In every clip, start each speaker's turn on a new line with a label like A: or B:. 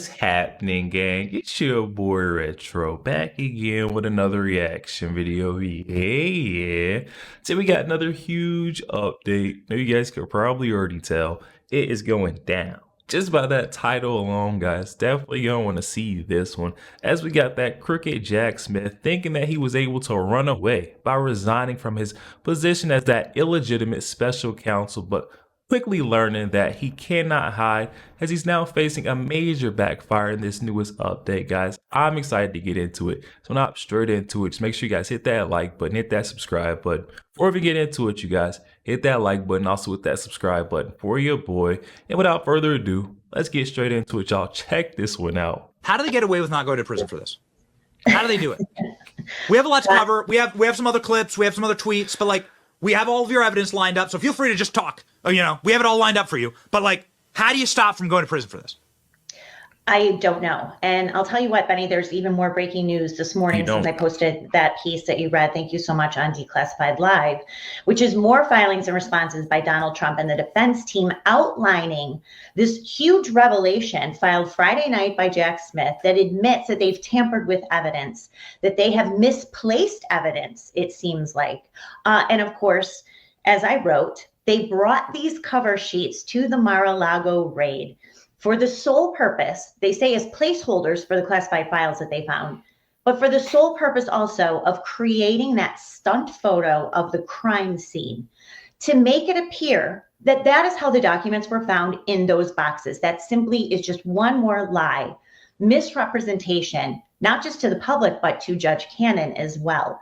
A: What's happening, gang? It's your boy Retro back again with another reaction video. Yeah. Today we got another huge update. Now you guys could probably already tell it is going down. Just by that title alone, guys, definitely gonna want to see this one. As we got that crooked Jack Smith thinking that he was able to run away by resigning from his position as that illegitimate special counsel, but quickly learning that he cannot hide as he's now facing a major backfire in this newest update, guys. I'm excited to get into it. So not straight into it. Just make sure you guys hit that like button, hit that subscribe button. Before we get into it, you guys, hit that like button, also hit that subscribe button for your boy. And without further ado, let's get straight into it, y'all. Check this one out.
B: How do they get away with not going to prison for this? How do they do it? We have a lot to cover. We have some other clips. We have some other tweets, but like, we have all of your evidence lined up, so feel free to just talk. You know, we have it all lined up for you. But like, how do you stop from going to prison for this?
C: I don't know. And I'll tell you what, Benny, there's even more breaking news this morning since I posted that piece that you read. Thank you so much on Declassified Live, which is more filings and responses by Donald Trump and the defense team outlining this huge revelation filed Friday night by Jack Smith that admits that they've tampered with evidence, that they have misplaced evidence, it seems like. And of course, as I wrote, they brought these cover sheets to the Mar-a-Lago raid for the sole purpose, they say, as placeholders for the classified files that they found, but for the sole purpose also of creating that stunt photo of the crime scene to make it appear that that is how the documents were found in those boxes. That simply is just one more lie, misrepresentation, not just to the public, but to Judge Cannon as well.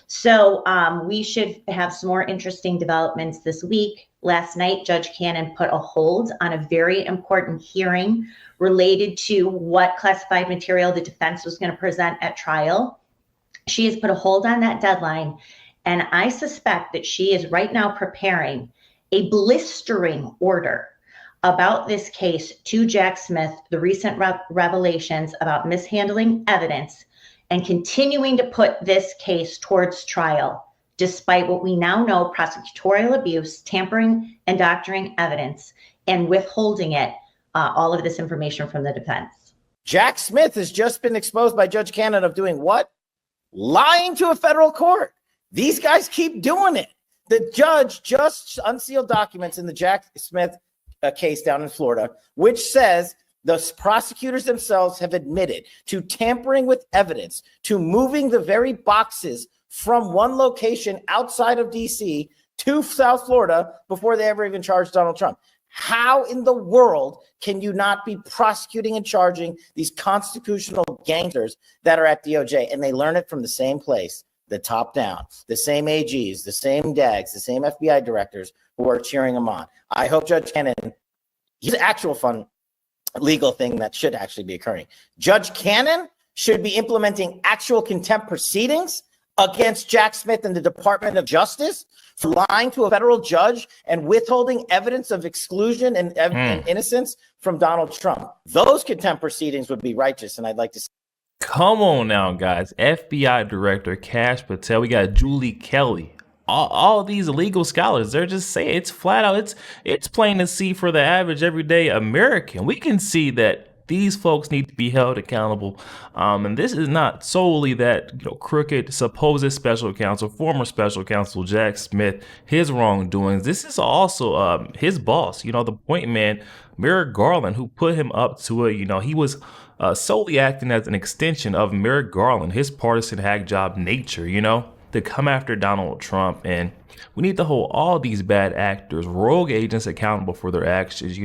C: So we should have some more interesting developments this week. Last night, Judge Cannon put a hold on a very important hearing related to what classified material the defense was going to present at trial. She has put a hold on that deadline, and I suspect that she is right now preparing a blistering order about this case to Jack Smith, the recent revelations about mishandling evidence, and continuing to put this case towards trial, despite what we now know, prosecutorial abuse, tampering and doctoring evidence, and withholding it, all of this information from the defense.
D: Jack Smith has just been exposed by Judge Cannon of doing what? Lying to a federal court. These guys keep doing it. The judge just unsealed documents in the Jack Smith case down in Florida, which says the prosecutors themselves have admitted to tampering with evidence, to moving the very boxes from one location outside of D.C. to South Florida before they ever even charged Donald Trump. How in the world can you not be prosecuting and charging these constitutional gangsters that are at DOJ? And they learn it from the same place, the top down, the same AGs, the same DAGs, the same FBI directors who are cheering them on. I hope Judge Cannon, he's an actual fun legal thing that should actually be occurring. Judge Cannon should be implementing actual contempt proceedings against Jack Smith and the Department of Justice for lying to a federal judge and withholding evidence of exclusion and innocence from Donald Trump. Those contempt proceedings would be righteous, and I'd like to see.
A: Come on now, guys. FBI Director Kash Patel. We got Julie Kelly. All these legal scholars, they're just saying it's flat out. It's plain to see for the average everyday American. We can see that these folks need to be held accountable. And this is not solely that crooked supposed special counsel, former special counsel Jack Smith, his wrongdoings. This is also his boss, the point man, Merrick Garland, who put him up to it. He was solely acting as an extension of Merrick Garland, his partisan hack job nature, to come after Donald Trump. And we need to hold all these bad actors, rogue agents, accountable for their actions.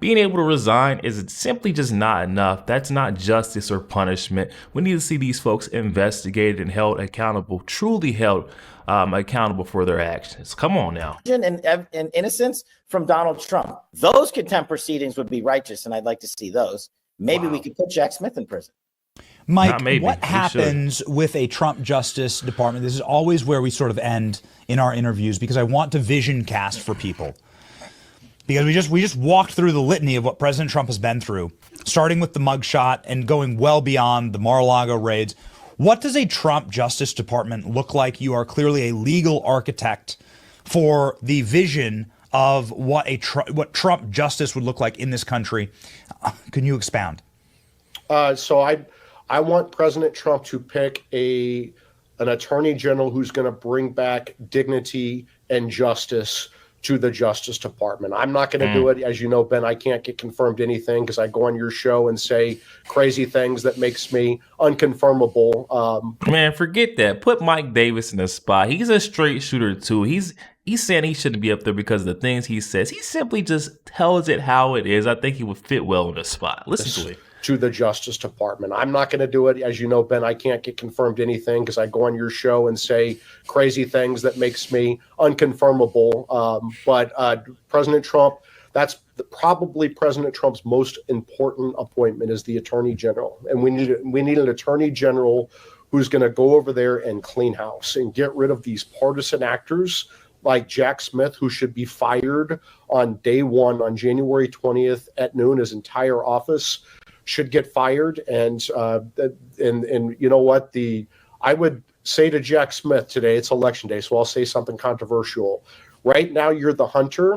A: Being able to resign is simply just not enough. That's not justice or punishment. We need to see these folks investigated and held accountable, truly held accountable for their actions. Come on now.
D: And innocence from Donald Trump. Those contempt proceedings would be righteous, and I'd like to see those. Maybe we could put Jack Smith in prison.
B: Mike, what happens with a Trump Justice Department? This is always where we sort of end in our interviews, because I want to vision cast for people. Because we just walked through the litany of what President Trump has been through, starting with the mugshot and going well beyond the Mar-a-Lago raids. What does a Trump Justice Department look like? You are clearly a legal architect for the vision of what Trump justice would look like in this country. Can you expound?
E: So I want President Trump to pick an attorney general who's going to bring back dignity and justice to the Justice Department. I'm not going to do it. As you know, Ben, I can't get confirmed anything because I go on your show and say crazy things that makes me unconfirmable.
A: Man, forget that. Put Mike Davis in the spot. He's a straight shooter too. He's saying he shouldn't be up there because of the things he says. He simply just tells it how it is. I think he would fit well in the spot. Listen to it.
E: To the Justice Department. I'm not going to do it. As you know, Ben, I can't get confirmed anything because I go on your show and say crazy things that makes me unconfirmable. But President Trump, that's probably President Trump's most important appointment is the Attorney General. And we need an Attorney General who's going to go over there and clean house and get rid of these partisan actors like Jack Smith, who should be fired on day one, on January 20th at noon. His entire office should get fired. And you know what? I would say to Jack Smith today, it's election day, so I'll say something controversial. Right now, you're the hunter.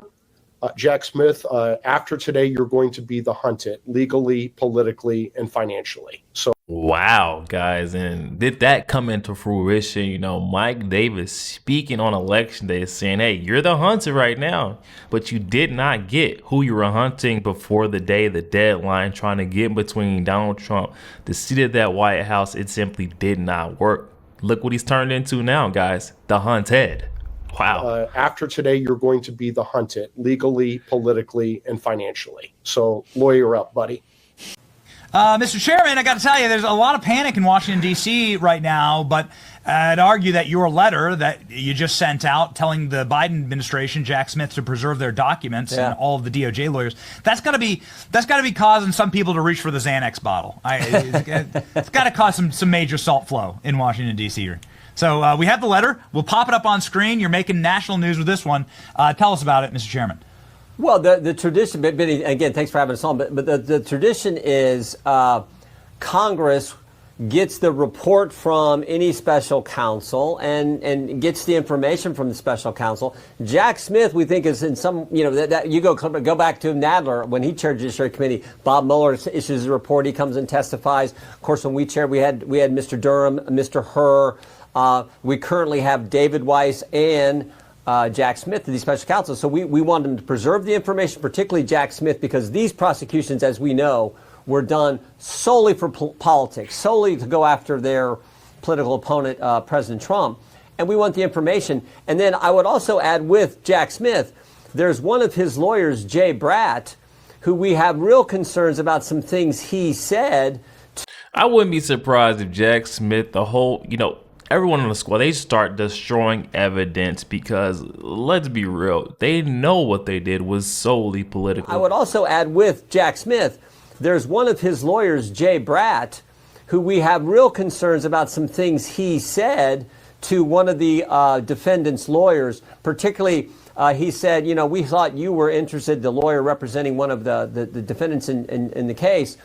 E: Jack Smith, after today, you're going to be the hunted legally, politically, and financially. So,
A: wow, guys. And did that come into fruition? You know, Mike Davis speaking on election day saying, hey, you're the hunter right now, but you did not get who you were hunting before the day, the deadline, trying to get between Donald Trump, the seat of that White House. It simply did not work. Look what he's turned into now, guys. The hunted. Wow.
E: After today, you're going to be the hunted legally, politically, and financially. So lawyer up, buddy.
B: Mr. Chairman, I got to tell you, there's a lot of panic in Washington, D.C. right now, but I'd argue that your letter that you just sent out telling the Biden administration, Jack Smith, to preserve their documents and all of the DOJ lawyers, that's got to be causing some people to reach for the Xanax bottle. It's got to cause some major salt flow in Washington, D.C. So we have the letter. We'll pop it up on screen. You're making national news with this one. Tell us about it, Mr. Chairman.
F: Well, the tradition, Benny, again, thanks for having us on, but the tradition is Congress gets the report from any special counsel and gets the information from the special counsel. Jack Smith, we think, is in some, that you go back to Nadler when he chaired the Judiciary Committee. Bob Mueller issues a report. He comes and testifies. Of course, when we chaired, we had Mr. Durham, Mr. Hur. We currently have David Weiss and Jack Smith, these special counsels. So we want them to preserve the information, particularly Jack Smith, because these prosecutions, as we know, were done solely for politics, solely to go after their political opponent, President Trump. And we want the information. And then I would also add with Jack Smith, there's one of his lawyers, Jay Bratt, who we have real concerns about some things he said.
A: I wouldn't be surprised if Jack Smith, everyone on the squad, they start destroying evidence because, let's be real, they know what they did was solely political.
F: I would also add with Jack Smith, there's one of his lawyers, Jay Bratt, who we have real concerns about some things he said to one of the defendant's lawyers. Particularly, he said, we thought you were interested, the lawyer representing one of the defendants in the case.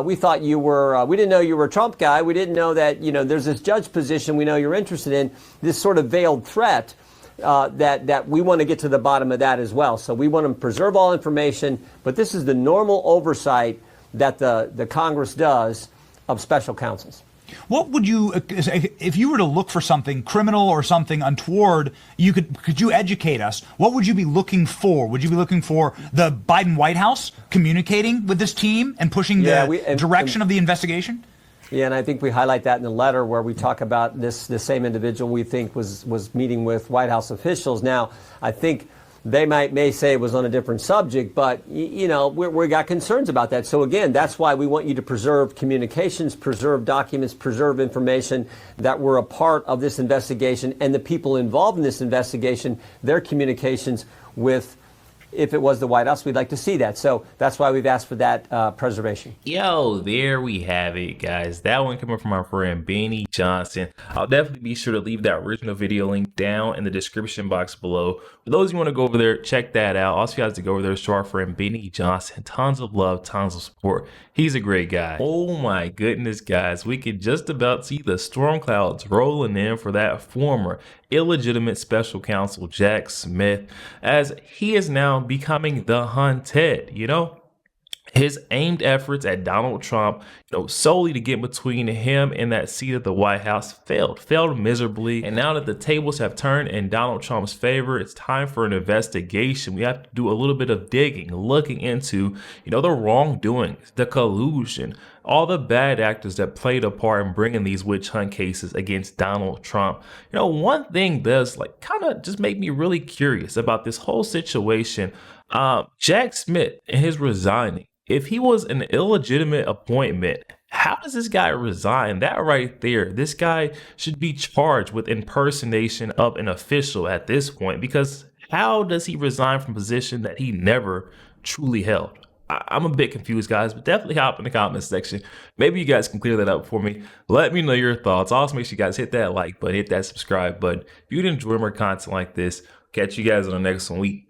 F: We thought you were, we didn't know you were a Trump guy. We didn't know that, there's this judge position we know you're interested in, this sort of veiled threat that we want to get to the bottom of that as well. So we want to preserve all information, but this is the normal oversight that the Congress does of special counsels.
B: What would you, if you were to look for something criminal or something untoward, could you educate us? What would you be looking for? Would you be looking for the Biden White House communicating with this team and pushing the direction of the investigation?
F: Yeah, and I think we highlight that in the letter where we talk about the same individual we think was meeting with White House officials. Now, I think they may say it was on a different subject, but, we got concerns about that. So, again, that's why we want you to preserve communications, preserve documents, preserve information that were a part of this investigation, and the people involved in this investigation, their communications with, if it was the White House, we'd like to see that. So that's why we've asked for that preservation.
A: Yo, there we have it, guys. That one coming from our friend Benny Johnson. I'll definitely be sure to leave that original video link down in the description box below. For those who want to go over there, check that out. Also, you guys to go over there to our friend Benny Johnson. Tons of love, tons of support. He's a great guy. Oh my goodness, guys. We could just about see the storm clouds rolling in for that former illegitimate special counsel Jack Smith, as he is now becoming the hunted, his aimed efforts at Donald Trump, solely to get between him and that seat at the White House failed miserably. And now that the tables have turned in Donald Trump's favor, it's time for an investigation. We have to do a little bit of digging, looking into, the wrongdoings, the collusion, all the bad actors that played a part in bringing these witch hunt cases against Donald Trump. One thing does kind of just make me really curious about this whole situation. Jack Smith and his resigning. If he was an illegitimate appointment, how does this guy resign? That right there, this guy should be charged with impersonation of an official at this point, because how does he resign from a position that he never truly held? I'm a bit confused, guys, but definitely hop in the comments section. Maybe you guys can clear that up for me. Let me know your thoughts. Also, make sure you guys hit that like button, hit that subscribe button. If you'd enjoy more content like this, catch you guys on the next one.